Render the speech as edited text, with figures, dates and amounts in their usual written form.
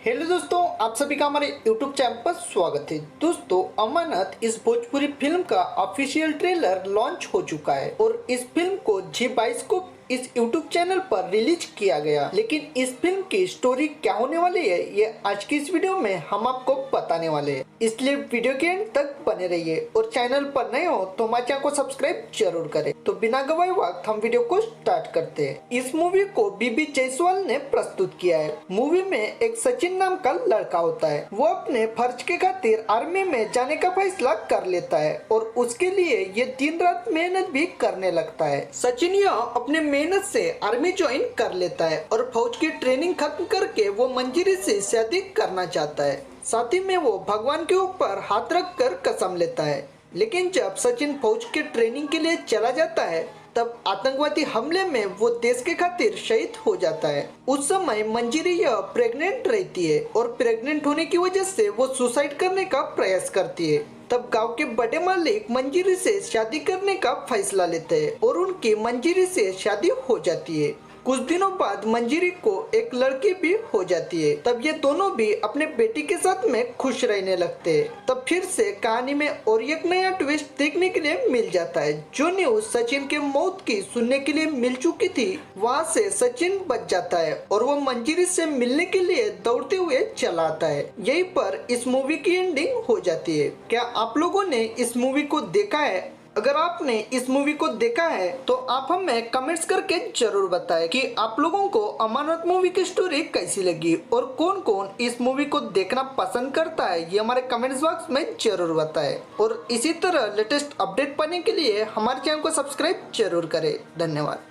Hello दोस्तों, आप सभी का हमारे YouTube चैनल पर स्वागत है। दोस्तों, अमानत इस भोजपुरी फिल्म का ऑफिशियल ट्रेलर लॉन्च हो चुका है और इस फिल्म को जी22 को इस YouTube चैनल पर रिलीज किया गया। लेकिन इस फिल्म की स्टोरी क्या होने वाली है, ये आज की इस वीडियो में हम आपको बताने वाले हैं। इसलिए वीडियो के एंड तक बने रहिए और चैनल पर नए हो तो हमारे चैनल को सब्सक्राइब जरूर करें। तो बिना गवाए वक्त हम वीडियो को स्टार्ट करते हैं। इस मूवी को बीबी जायसवाल ने प्रस्तुत किया है। मूवी में एक सचिन नाम का लड़का होता है। वो अपने फर्ज के खातिर आर्मी में जाने का फैसला कर लेता है और उसके लिए ये दिन रात मेहनत भी करने लगता है। सचिन यह अपने मेहनत से आर्मी ज्वाइन कर लेता है और फौज की ट्रेनिंग खत्म करके वो मंजिरी से शादी करना चाहता है। साथ ही में वो भगवान के ऊपर हाथ रख कर कसम लेता है। लेकिन जब सचिन फौज के ट्रेनिंग के लिए चला जाता है तब आतंकवादी हमले में वो देश के खातिर शहीद हो जाता है। उस समय मंजिरी यह प्रेग्नेंट रहती है और प्रेग्नेंट होने की वजह से वो सुसाइड करने का प्रयास करती है। तब गांव के बड़े मालिक मंजिरी से शादी करने का फैसला लेते हैं और उनकी मंजिरी से शादी हो जाती है। कुछ दिनों बाद मंजिरी को एक लड़की भी हो जाती है। तब ये दोनों भी अपने बेटी के साथ में खुश रहने लगते हैं। तब फिर से कहानी में और एक नया ट्विस्ट देखने के लिए मिल जाता है। जो न्यूज सचिन के मौत की सुनने के लिए मिल चुकी थी, वहाँ से सचिन बच जाता है और वो मंजिरी से मिलने के लिए दौड़ते हुए चला आता है। यहीं पर इस मूवी की एंडिंग हो जाती है। क्या आप लोगों ने इस मूवी को देखा है? अगर आपने इस मूवी को देखा है तो आप हमें कमेंट्स करके जरूर बताएं कि आप लोगों को अमानत मूवी की स्टोरी कैसी लगी और कौन कौन इस मूवी को देखना पसंद करता है, ये हमारे कमेंट्स बॉक्स में जरूर बताएं। और इसी तरह लेटेस्ट अपडेट पाने के लिए हमारे चैनल को सब्सक्राइब जरूर करें। धन्यवाद।